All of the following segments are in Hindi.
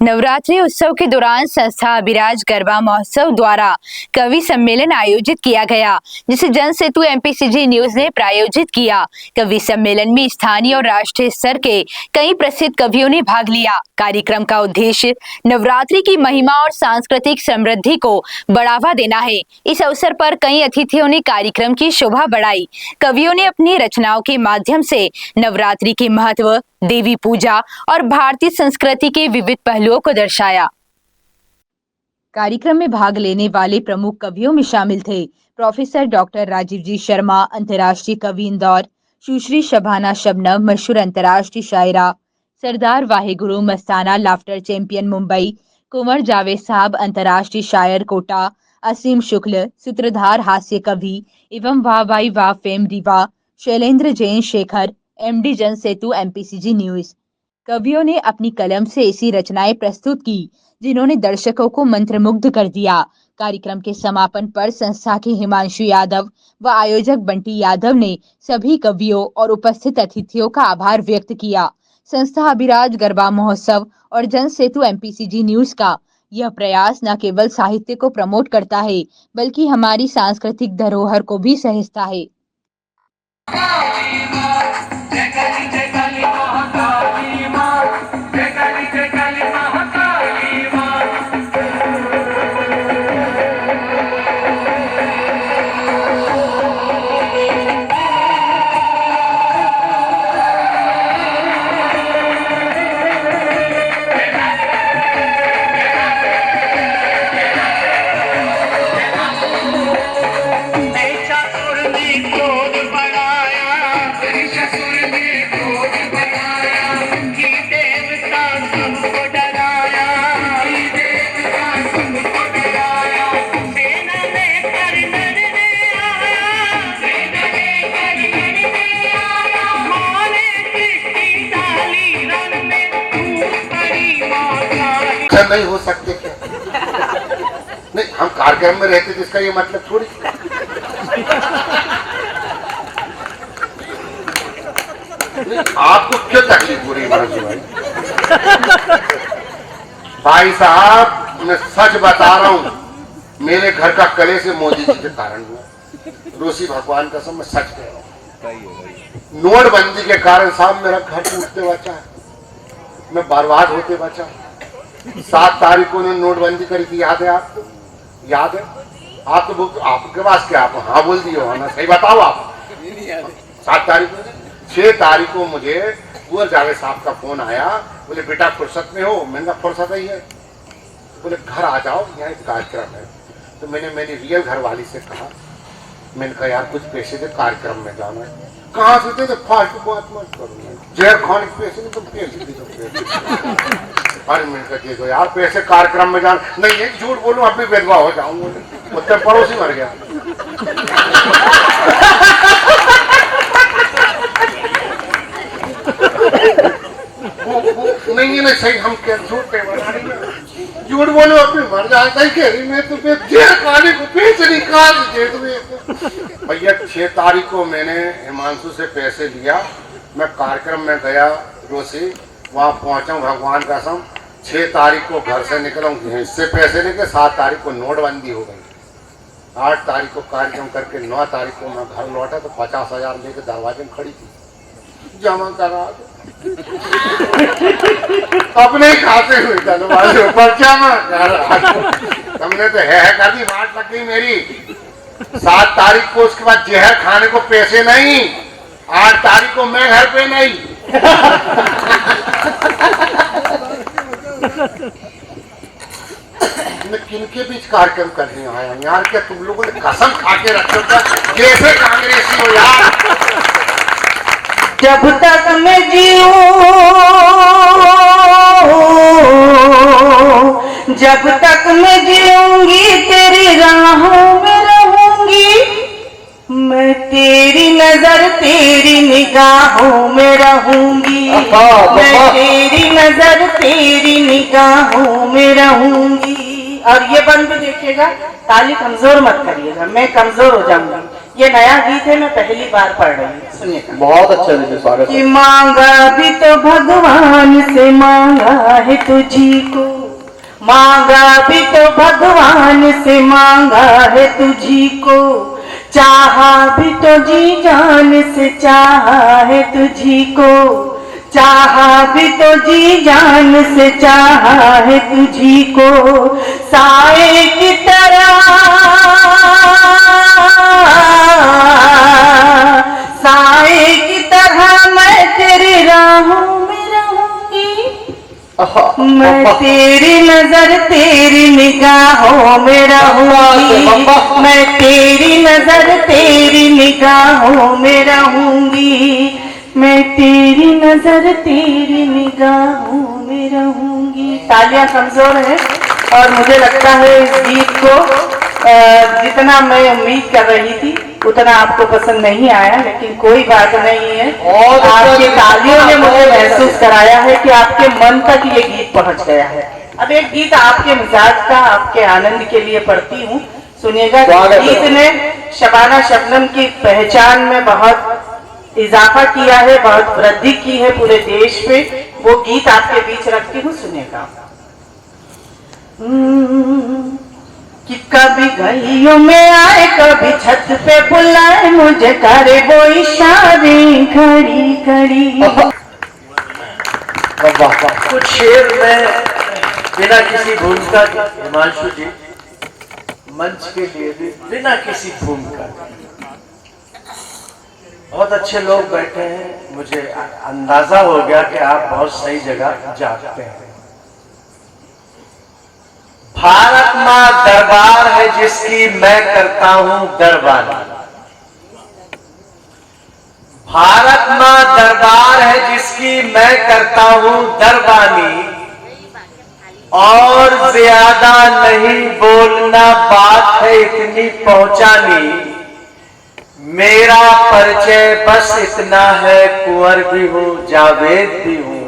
नवरात्रि उत्सव के दौरान संस्था अभिराज गरबा महोत्सव द्वारा कवि सम्मेलन आयोजित किया गया, जिसे जन सेतु एमपीसीजी न्यूज ने प्रायोजित किया। कवि सम्मेलन में स्थानीय और राष्ट्रीय स्तर के कई प्रसिद्ध कवियों ने भाग लिया। कार्यक्रम का उद्देश्य नवरात्रि की महिमा और सांस्कृतिक समृद्धि को बढ़ावा देना है। इस अवसर पर कई अतिथियों ने कार्यक्रम की शोभा बढ़ाई। कवियों ने अपनी रचनाओं के माध्यम से नवरात्रि के महत्व, देवी पूजा और भारतीय संस्कृति के विविध पहलुओं को दर्शाया। कार्यक्रम में भाग लेने वाले प्रमुख कवियों में शामिल थे प्रोफेसर डॉक्टर राजीव जी शर्मा, अंतर्राष्ट्रीय कवि इंदौर, सुश्री शबाना शबनम, मशहूर अंतर्राष्ट्रीय शायरा, सरदार वाहेगुरु मस्ताना, लाफ्टर चैंपियन मुंबई, कुंवर जावेद साहब, अंतर्राष्ट्रीय शायर कोटा, असीम शुक्ल, सूत्रधार हास्य कवि एवं वाह भाई वाह फेम रीवा, शैलेंद्र जैन शेखर, एमडी जन सेतु एमपीसीजी न्यूज। कवियों ने अपनी कलम से ऐसी रचनाएं प्रस्तुत की जिन्होंने दर्शकों को मंत्रमुग्ध कर दिया। कार्यक्रम के समापन पर संस्था के हिमांशु यादव व आयोजक बंटी यादव ने सभी कवियों और उपस्थित अतिथियों का आभार व्यक्त किया। संस्था अभिराज गरबा महोत्सव और जन सेतु एमपीसीजी न्यूज का यह प्रयास न केवल साहित्य को प्रमोट करता है, बल्कि हमारी सांस्कृतिक धरोहर को भी सहेजता है। नहीं हो सकते क्या? नहीं, हम कार्यक्रम में रहते जिसका ये मतलब थोड़ी। आपको क्यों तकलीफ हो रही है भाई साहब? मैं सच बता रहा हूं, मेरे घर का कले से मोदी जी के कारण हुआ। रोसी भगवान का सब मैं सच कह रहा हूं। नोटबंदी के कारण साहब मेरा घर टूटते बचा, मैं बर्बाद होते बचा। 7 तारीख को उन्होंने नोटबंदी करी थी, याद है आपको? याद है? आप तो आपके पास क्या, आप हाँ बोल दिए हो ना? सही बताओ आप। 7 तारीख को, 6 तारीख को मुझे कुंवर जावेद साहब का फोन आया, बोले बेटा फुर्सत में हो? मैंने कहा फुर्सत ही है। बोले घर आ जाओ, यहाँ एक कार्यक्रम है। तो मैंने मेरी रियल घर वाली से कहा, मैंने कहा यार कुछ पैसे दे, कार्यक्रम में जाना है। कहाँ से थे? फालतू बात मत करो, जहर खाने के पैसे नहीं, तुम पैसे दे। अरे मैंने कहा देखो यार पैसे कार्यक्रम में जाना नहीं है, झूठ बोलूं अब भी विधवा हो जाऊंगा। उत्तर पड़ोसी मर गया। नहीं नहीं सही, हम क्या झूठ पे बना रही है? झूठ बोलो अब भी मर जाता ही कह रही। मैं तुम्हें जेल खाने को पैसे निकाल दे तुम्हें। भैया 6 तारीख को मैंने हिमांशु से पैसे लिया, मैं कार्यक्रम में गया रोसी, वहां पहुंचा, भगवान कसम 6 तारीख को घर से निकला हूँ, इससे पैसे लेके 7 तारीख को नोटबंदी हो गई। 8 तारीख को कार्यक्रम करके 9 तारीख को मैं घर लौटा तो 50,000 लेके दरवाजे में खड़ी थी, जमा करा अपने ही खाते हुए दरवाजे पर जमा करा। तुमने तो है कर दी, बात लग गई मेरी। 7 तारीख को उसके बाद जहर खाने को पैसे नहीं, 8 तारीख को मैं घर पे नहीं। मैं किनके बीच कार्यक्रम करने आया यार? क्या तुम लोगों ने कसम खा के रखो जैसे कांग्रेसी हो यार? जब तक मैं जीऊं, जब तक मैं जीऊंगी तेरी राहों में रहूंगी, मैं तेरी नजर तेरी निगाहों में रहूंगी, मैं तेरी नजर तेरी निगाहों में रहूंगी। और ये बंद भी देखिएगा, ताली कमजोर मत करिएगा, मैं कमजोर हो जाऊंगी। ये नया गीत है, मैं पहली बार पढ़ रही हूँ। सुनिएगा। बहुत अच्छा दीदी, स्वागत कि है। मांगा भी तो भगवान से मांगा है तुझी को, मांगा भी तो भगवान से मांगा है तुझी को, चाहा भी तो जी जान से चाहा है तुझी को, चाहा भी तो जी जान से चाहा है तुझी को, साए की तरह साए की तरह मैं तेरी राहों में रहूंगी, मैं तेरी नजर तेरी निगाहों में रहूंगी, मैं तेरी नजर तेरी निगाहों में रहूंगी, मैं तेरी नजर तेरी निगाहों में रहूंगी। तालियां कमजोर है और मुझे लगता है इस गीत को जितना मैं उम्मीद कर रही थी उतना आपको पसंद नहीं आया, लेकिन कोई बात नहीं है। आपकी तालियों ने मुझे महसूस कराया है कि आपके मन तक ये गीत पहुंच गया है। अब एक गीत आपके मिजाज का, आपके आनंद के लिए पढ़ती हूँ, सुनिएगा। गीत ने शबाना शबनम की पहचान में बहुत इजाफा किया है, बहुत वृद्धि की है पूरे देश पे। वो गीत आपके बीच रखती हूँ, सुनिएगा। कि कभी गलियों में आए, कभी छत पे बुलाए, मुझे करे वो इशारे खड़ी खड़ी। कुछ शेर में बिना किसी भूमिका के, हिमांशु जी मंच के लिए भी बिना किसी भूमिका के, बहुत अच्छे लोग बैठे हैं। मुझे अंदाजा हो गया कि आप बहुत सही जगह जाते हैं। भारत मां दरबार है जिसकी मैं करता हूं दरबानी, भारत मां दरबार है जिसकी मैं करता हूं दरबानी, और ज्यादा नहीं बोलना, बात है इतनी पहुंचानी, मेरा परिचय बस इतना है, कुंवर भी हूं जावेद भी हूं,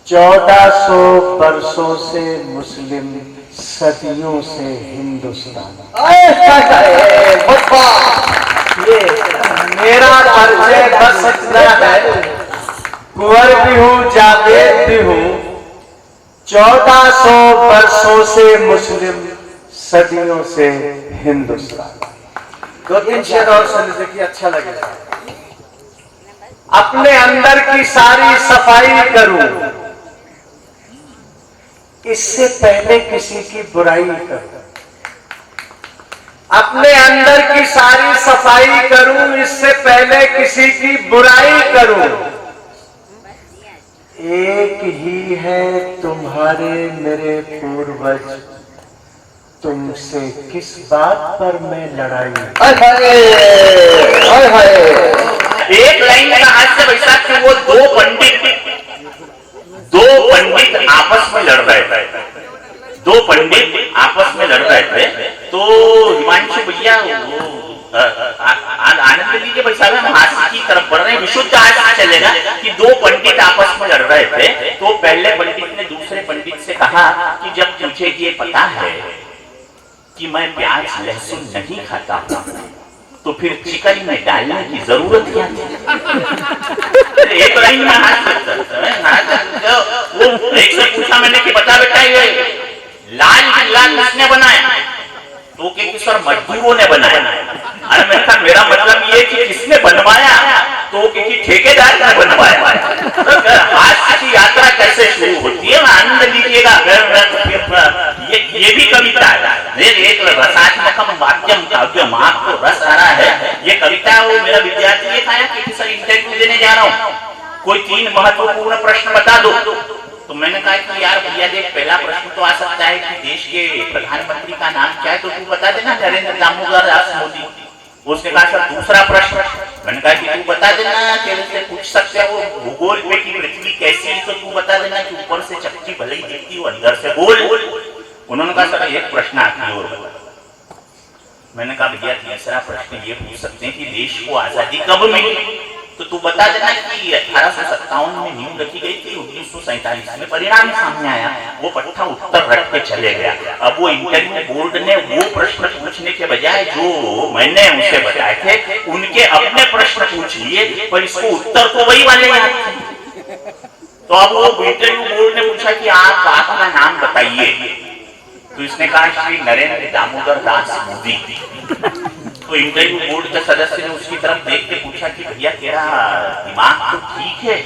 1400 वर्षों से मुस्लिम, सदियों से हिंदुस्तान। ये मेरा परिचय बस इतना है, कुंवर भी हूं जावेद भी हूं, 1400 वर्षों से मुस्लिम, सदियों से हिंदुस्तान। 2-3 शेर और सुन देखिए, अच्छा लगेगा। अपने अंदर की सारी सफाई करूं, इससे पहले किसी की बुराई करूं, अपने अंदर की सारी सफाई करूं, इससे पहले किसी की बुराई करूं, एक ही है तुम्हारे मेरे पूर्वज, तुमसे किस बात पर मैं लड़ाई। एक लाइन में आज से वैसा कि वो दो पंडित आपस में लड़ रहे थे, दो पंडित आपस में लड़ रहे थे। तो हिमांशु भैया आनंद लीजिए भाई साहब, हम हास्य की तरफ बढ़ रहे हैं, विशुद्ध हास्य चलेगा कि दो पंडित आपस में लड़ रहे थे। तो पहले पंडित ने दूसरे पंडित से कहा कि जब तुझे ये पता है कि मैं प्याज लहसुन नहीं खाता तो फिर चिकन में डालने की जरूरत क्या थी। एक लाइन में वो एक से पूछा मैंने कि बता बेटा ये लाल किसने बनाया, तो कि सर मजदूरों ने बनाया। अरे मेरा मतलब ये कि किसने बनवाया, तो कि ठेकेदार ने बनवाया। आज की यात्रा कैसे शुरू होती है, आनंद लीजिएगा। ये भी कविता है, एक रसात्मकम वाक्यम काव्यम, आपको रस आ रहा है। ये कविता वो मेरा विद्यार्थी ये था कि सर इंटरव्यू देने जा रहा हूँ, कोई 3 महत्वपूर्ण प्रश्न बता दो। तो मैंने कहा कि यार भैया देख, पहला प्रश्न तो आ सकता है कि देश के प्रधानमंत्री का नाम क्या है, तो तू बता देना, नरेंद्र दामोदर दास मोदी। उसने कहा सर दूसरा प्रश्न, मैंने कहा कि तू बता देना, तेरे से पूछ सकते हैं वो भूगोल पे की पृथ्वी कैसी है, तो तू बता देना कि ऊपर से चक्की भले ही दिखती वो अंदर से गोल। उन्होंने कहा सर एक प्रश्न आपकी और बता। मैंने कहा भैया तीसरा प्रश्न ये पूछ सकते हैं कि देश को आजादी कब मिली, तो तू बता देना कि 1857 में नींव रखी गई थी, 1947 में परिणाम सामने आया, वो पट्टा उत्तर रख के चले गया। अब वो इंटरव्यू बोर्ड ने वो प्रश्न पूछने के बजाय जो मैंने उनसे बताए थे उनके अपने प्रश्न पूछ लिए, पर इसको उत्तर तो वही वाले याद थे। तो अब वो इंटरव्यू बोर्ड ने पूछा कि आप आपका नाम बताइए, तो इसने कहा श्री नरेंद्र दामोदर दास मोदी। तो इंटरव्यू बोर्ड के सदस्य ने उसकी तरफ देख के पूछा कि भैया तेरा दिमाग तो ठीक है?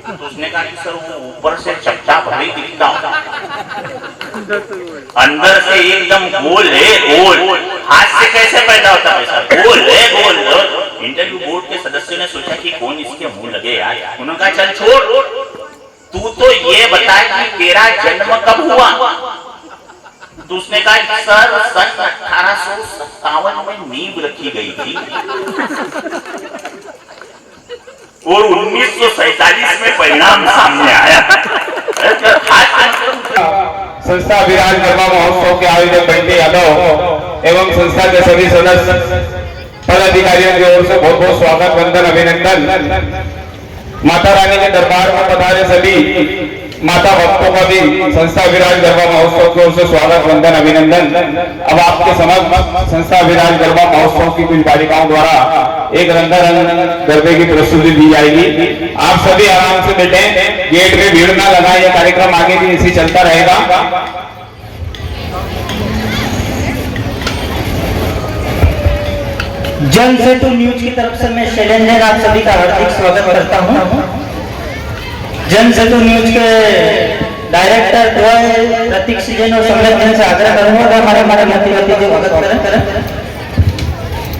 तो उसने कहा कि सर वो ऊपर से चपटा भले दिखता हूं, अंदर से एकदम गोल है, गोल। हाथ से कैसे पैदा होता है सर? गोल है, गोल। इंटरव्यू बोर्ड के सदस्य ने सोचा कि कौन इसके मुंह लगे यार। उन्होंने कहा चल छोड़, तू तो ये बता कि तेरा जन्म कब हुआ? तो उसने कहा कि सर सन 1857 में नींव रखी गई थी और 1947 में परिणाम सामने आया। संस्था विराज गरबा महोत्सव के आयोजक बंटी यादव एवं संस्था के सभी सदस्य पदाधिकारियों की ओर से बहुत बहुत स्वागत, वंदन, अभिनंदन। माता रानी के दरबार में पधारे सभी माता भक्तों का भी संस्था विराज गरबा महोत्सव की ओर से स्वागत, वंदन, अभिनंदन। अब आपके समक्ष संस्था विराज गरबा महोत्सव की कुछ बालिकाओं द्वारा एक रंगारंग गरबे की प्रस्तुति दी जाएगी। आप सभी आराम से बैठें, गेट में भीड़ ना लगाएं, यह कार्यक्रम आगे भी इसी चलता रहेगा। जन सेतु न्यूज की तरफ से मैं शैलेंद्र आप सभी का हार्दिक स्वागत करता हूं। जन सेतु न्यूज के डायरेक्टर प्रतीक सिजन और संगठन से आग्रह करूंगा हमारे मध्य भगत करें।